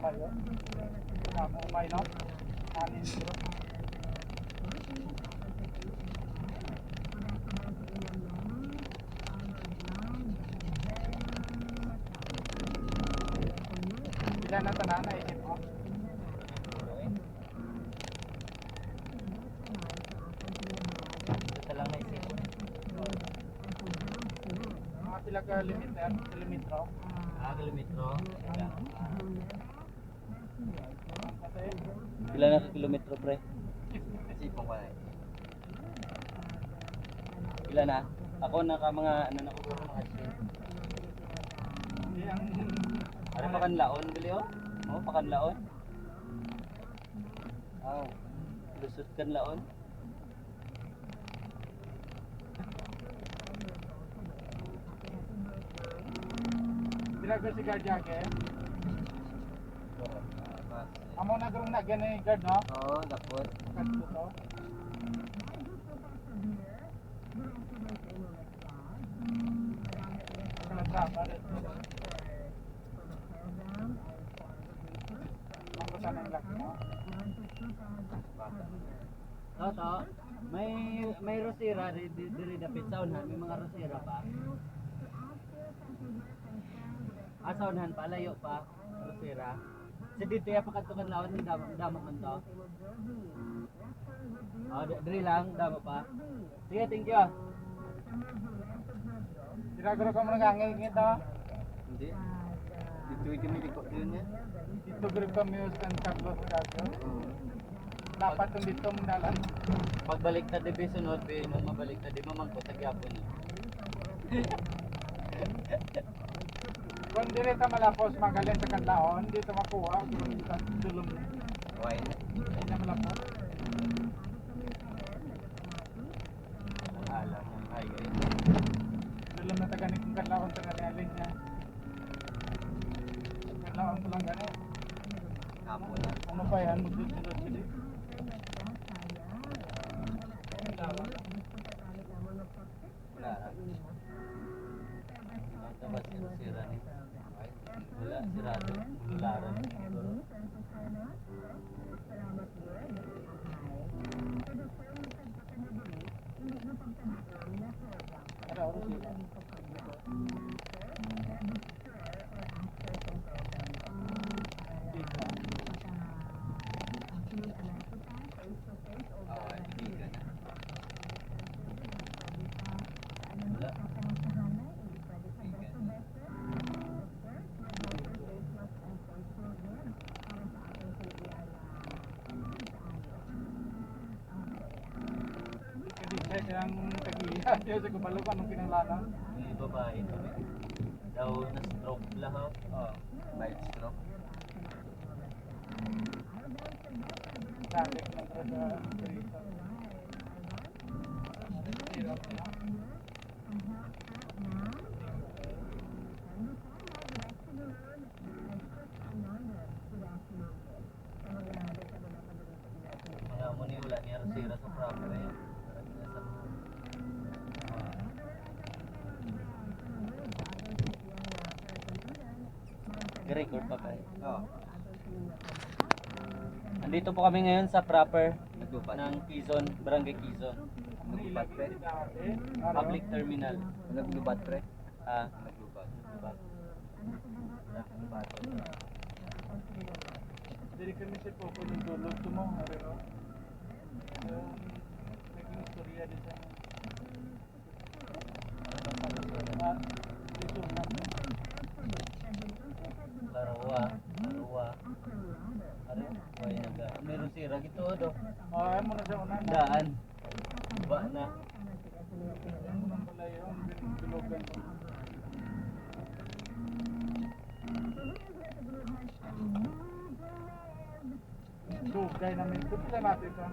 umayo. Namo umay no. Kanin bro. Ilan na tanan na isip mo? Ito lang na isip. Mga pila ka kilometro? Kilometro. Kasi Pila na ka kilometro pre? Isipong ko na eh. Pila na? Ako naka mga ano na ko mga isip. hindi ang Ano pakanlaon bili oh? Oh, pakanlaon. Oh. Lusot kan laon. pila ka si Garjake. Amo na garong na gani guard no? Oo, dapot. Kadto to. Kana drama dito. Ako sana ang laki mo. Toto, may rosira diri dapit sa unhan, may mga rosira pa. Sa unhan pa layo pa rosira. Sa dito ya pakatukan lawan ni damo man to. Diri lang damo pa. Sige, thank you. Ginagaro ka mo nangangingit ha? Hindi. Dito kami likod yun niya. Dito group kami San Carlos Casio. Dapat yung dito mong dalan. Pagbalik ta di sunod, nung mabalik ta di mamangko sa gyapon. Kung di rita malapos magaling sa kanlaon, dito makuha. Dulong. Why? Hindi na malapos. Alam ng highway. Dulong na taganik ng kanlaon sa kanialing niya. Kanlaon ko lang gani. Kapo na. Ano pa yan? Magsusunod sila. Wala ra. Ito ba sira ni? Wala, sirado. Lularan. Siguro. Ano oras sila? Hindi ka na. Wala. Kasi kaya ang tag-iya siya sa kubalukan ng pinanglanan. Yung babae daw na stroke lahat. Oh, mild stroke. Traffic na para sa dito. Mga mo ni wala niya sira sa proper eh. Record pa kayo. Oo. Andito po kami ngayon sa proper ng Quezon, Brgy Quezon. Naglubat pre? Public terminal. Naglubat pre? Naglubat. Naglubat. Dili kami si Popo ng dulog to mo, pero naging istorya din sa dito na. Larawa. Are, why naga? Meron sira gito do. Ay mo na sa una. Daan. Ba na. Ano man pala yun, binudulogan ko. Dugay namin. Ito pila natin ito.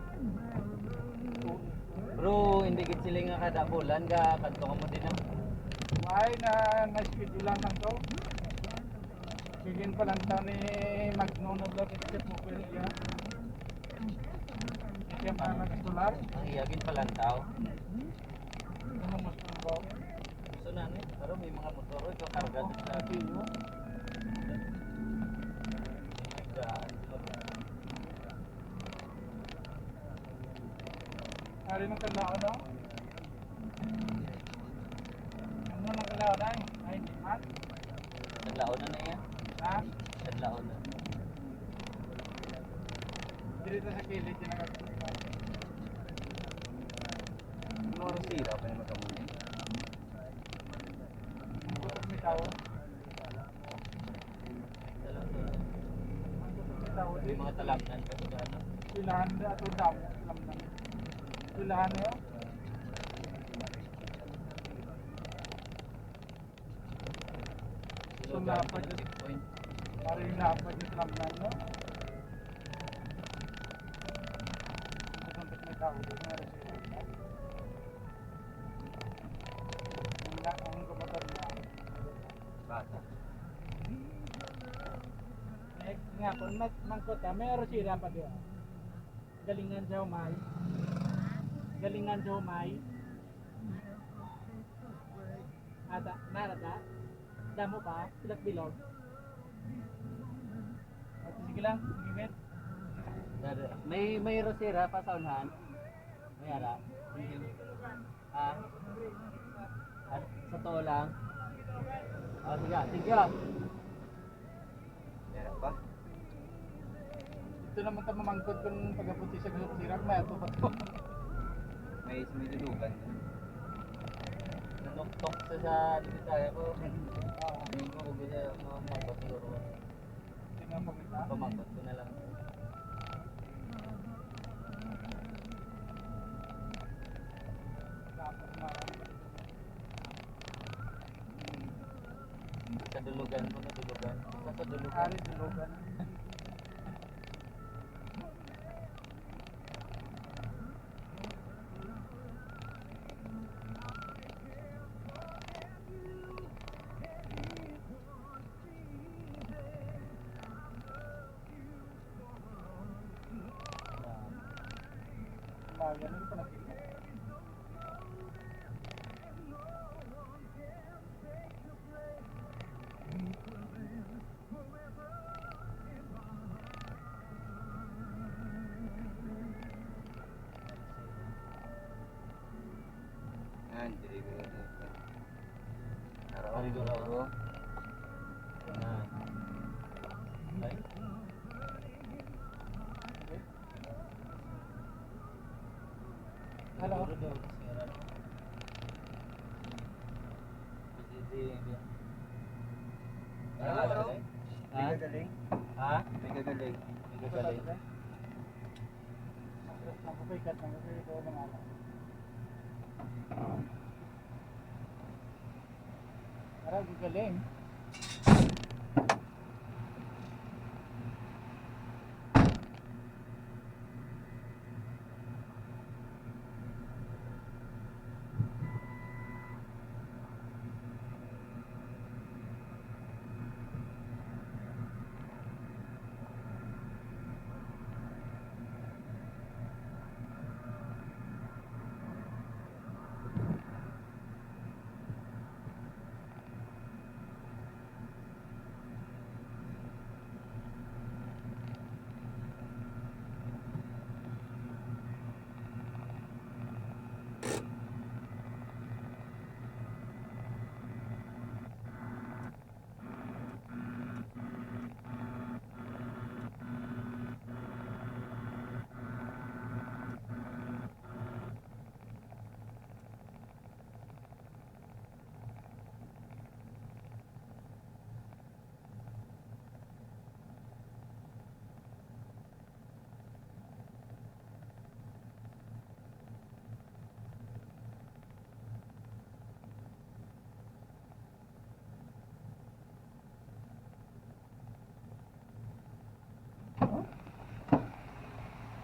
Bro, hindi gid sila nga kada bulan ga kadto ka mo din ang Ay na-schedule lang lang to. Bigyan pa lang taon ni Magno na vlog sa Popo niya. Kaya pa nagsular. ang iyagin palang tao. Ano mo sa So na ni, pero may mga motor ito karga sa Pino. Ari ng kalao daw. Ano ng kalao daw? Ay, hindi man. Naglaon na yan. Ha? Naglaon na. Dito sa kilid yung nagkakita. Ano sira pa naman kamo? Ang gutok may tao. May mga talamnan kasi na ano. Silahan na ato damo. Lamnan. Silahan na yun. So napad yung checkpoint. parang napad yung lamnan no? Ang gutok may tao. Ang kumatar na. Bata. Nga kung mangkota, mayroon sila pa diyan. Galingan sa humay. Galingan sa humay. Ada, narada. Damo pa, silat bilog. At sige lang, sige. May rosera pa sa unahan. May ara. Ah. At sa to lang. Ah, sige, sige. Meron pa? Ito naman ta mamangkot kung pagapunti sa sirap na ito pa to. May dulugan. Nanuktok sa Bisitahin ko. Hindi ko kung gusto mamangkot siguro. Tingnan mo kita. Pamangkot ko na lang. Dapat marami. Sa dulugan ko na dulugan. Sa dulugan. Hari dulugan. Ganun pa nakita. Yan, jadi ko na. Araw ko. Yan. Ay. Hello. May gagaling? Ha? May gagaling. May gagaling. Nakupikat ng kasi ito mga alam. Parang gagaling.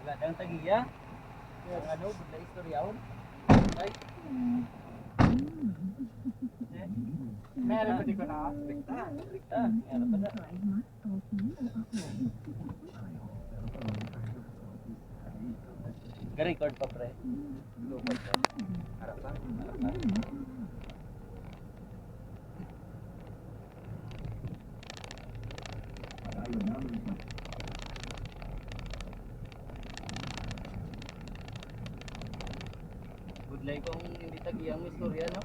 Wala dang tagiya. Ang ano, budla istoryaon. Ay. Meron pa di ko na. Rikta. Meron pa na. Ga-record pa pre. Lupad pa. Harapan. Adlay kung hindi tag-iyang istorya, no?